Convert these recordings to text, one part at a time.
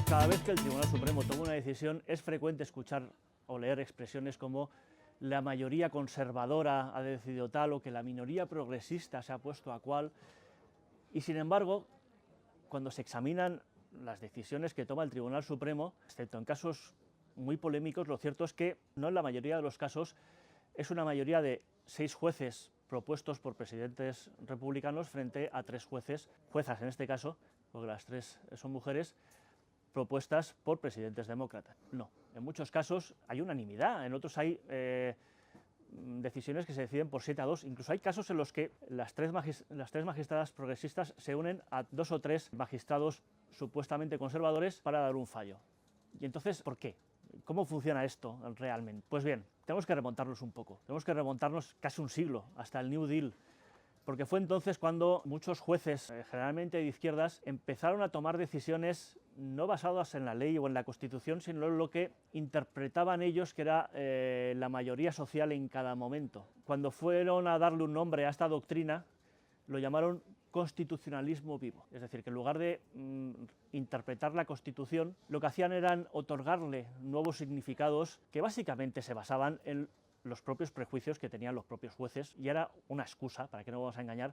Cada vez que el Tribunal Supremo toma una decisión, es frecuente escuchar o leer expresiones como la mayoría conservadora ha decidido tal o que la minoría progresista se ha puesto a cual. Y sin embargo, cuando se examinan las decisiones que toma el Tribunal Supremo, excepto en casos muy polémicos, lo cierto es que no en la mayoría de los casos es una mayoría de 6 jueces propuestos por presidentes republicanos frente a 3 juezas en este caso, porque las 3 son mujeres, propuestas por presidentes demócratas. No, en muchos casos hay unanimidad, en otros hay decisiones que se deciden por 7-2, incluso hay casos en los que las tres magistradas progresistas se unen a 2 o 3 magistrados supuestamente conservadores para dar un fallo. Y entonces, ¿por qué? ¿Cómo funciona esto realmente? Pues bien, tenemos que remontarnos un poco, tenemos que remontarnos casi un siglo, hasta el New Deal, porque fue entonces cuando muchos jueces, generalmente de izquierdas, empezaron a tomar decisiones no basadas en la ley o en la Constitución, sino en lo que interpretaban ellos que era la mayoría social en cada momento. Cuando fueron a darle un nombre a esta doctrina, lo llamaron constitucionalismo vivo, es decir, que en lugar de interpretar la Constitución, lo que hacían eran otorgarle nuevos significados que básicamente se basaban en los propios prejuicios que tenían los propios jueces, y era una excusa, para que no vamos a engañar,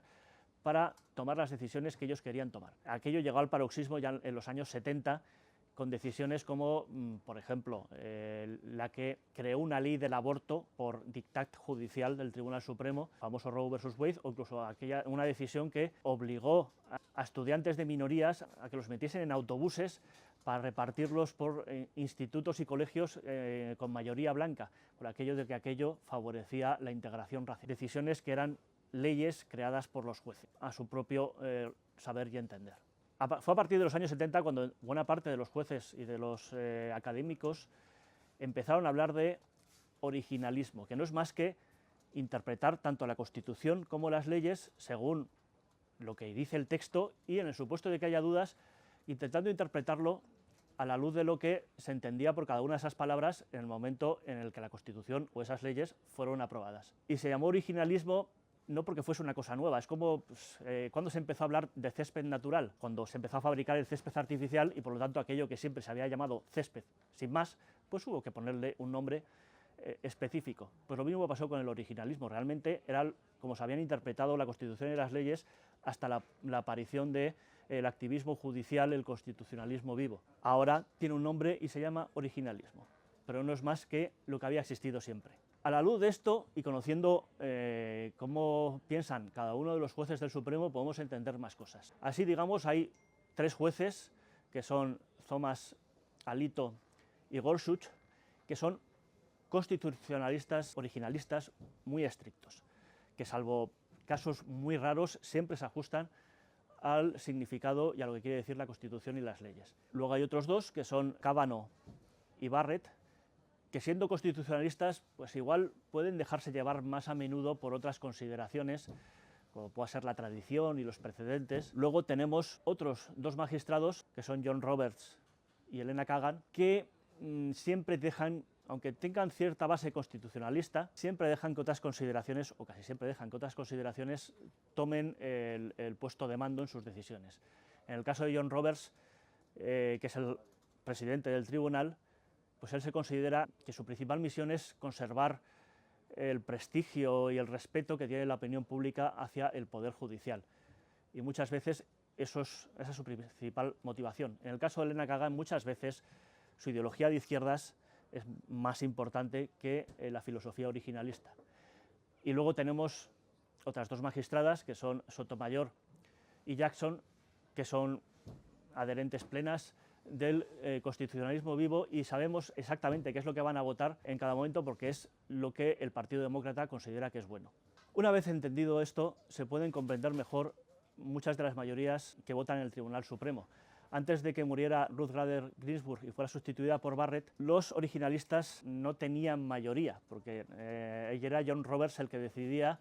para tomar las decisiones que ellos querían tomar. Aquello llegó al paroxismo ya en los años 70, con decisiones como, por ejemplo, la que creó una ley del aborto por dictat judicial del Tribunal Supremo, famoso Roe versus Wade, o incluso una decisión que obligó a estudiantes de minorías a que los metiesen en autobuses para repartirlos por institutos y colegios con mayoría blanca, por aquello de que aquello favorecía la integración racial. Decisiones que eran leyes creadas por los jueces, a su propio saber y entender. Fue a partir de los años 70 cuando buena parte de los jueces y de los académicos empezaron a hablar de originalismo, que no es más que interpretar tanto la Constitución como las leyes según lo que dice el texto y, en el supuesto de que haya dudas, intentando interpretarlo a la luz de lo que se entendía por cada una de esas palabras en el momento en el que la Constitución o esas leyes fueron aprobadas. Y se llamó originalismo no porque fuese una cosa nueva, es como cuando se empezó a hablar de césped natural, cuando se empezó a fabricar el césped artificial y por lo tanto aquello que siempre se había llamado césped sin más, pues hubo que ponerle un nombre específico. Pues lo mismo pasó con el originalismo, realmente era como se habían interpretado la Constitución y las leyes hasta la aparición del activismo judicial, el constitucionalismo vivo. Ahora tiene un nombre y se llama originalismo, pero no es más que lo que había existido siempre. A la luz de esto y conociendo cómo piensan cada uno de los jueces del Supremo, podemos entender más cosas. Así, digamos, hay 3 jueces, que son Thomas Alito y Gorsuch, que son constitucionalistas, originalistas muy estrictos, que salvo casos muy raros siempre se ajustan al significado y a lo que quiere decir la Constitución y las leyes. Luego hay otros 2, que son Kavanaugh y Barrett, que siendo constitucionalistas, pues igual pueden dejarse llevar más a menudo por otras consideraciones, como pueda ser la tradición y los precedentes. Luego tenemos otros 2 magistrados, que son John Roberts y Elena Kagan, que siempre dejan, aunque tengan cierta base constitucionalista, siempre dejan que otras consideraciones, o casi siempre dejan que otras consideraciones tomen el puesto de mando en sus decisiones. En el caso de John Roberts, que es el presidente del tribunal, pues él se considera que su principal misión es conservar el prestigio y el respeto que tiene la opinión pública hacia el Poder Judicial. Y muchas veces esa es su principal motivación. En el caso de Elena Kagan, muchas veces su ideología de izquierdas es más importante que la filosofía originalista. Y luego tenemos otras 2 magistradas, que son Sotomayor y Jackson, que son adherentes plenas del constitucionalismo vivo y sabemos exactamente qué es lo que van a votar en cada momento porque es lo que el Partido Demócrata considera que es bueno. Una vez entendido esto, se pueden comprender mejor muchas de las mayorías que votan en el Tribunal Supremo. Antes de que muriera Ruth Bader Ginsburg y fuera sustituida por Barrett, los originalistas no tenían mayoría, porque era John Roberts el que decidía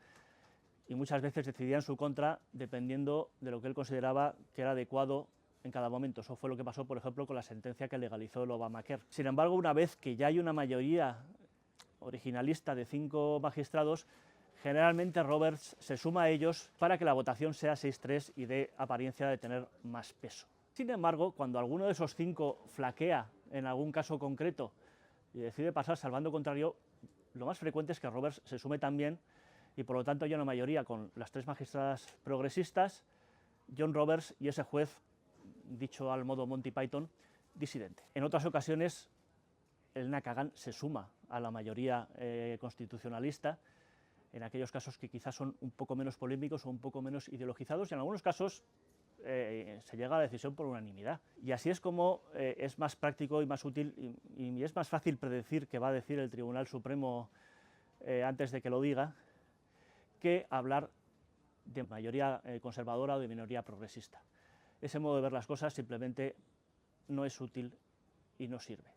y muchas veces decidía en su contra dependiendo de lo que él consideraba que era adecuado en cada momento. Eso fue lo que pasó, por ejemplo, con la sentencia que legalizó el Obamacare. Sin embargo, una vez que ya hay una mayoría originalista de 5 magistrados, generalmente Roberts se suma a ellos para que la votación sea 6-3 y dé apariencia de tener más peso. Sin embargo, cuando alguno de esos 5 flaquea en algún caso concreto y decide pasarse al bando contrario, lo más frecuente es que Roberts se sume también, y por lo tanto hay una mayoría con las 3 magistradas progresistas, John Roberts y ese juez, dicho al modo Monty Python, disidente. En otras ocasiones, Elena Kagan se suma a la mayoría constitucionalista, en aquellos casos que quizás son un poco menos polémicos o un poco menos ideologizados, y en algunos casos se llega a la decisión por unanimidad. Y así es como es más práctico y más útil y es más fácil predecir qué va a decir el Tribunal Supremo antes de que lo diga, que hablar de mayoría conservadora o de minoría progresista. Ese modo de ver las cosas simplemente no es útil y no sirve.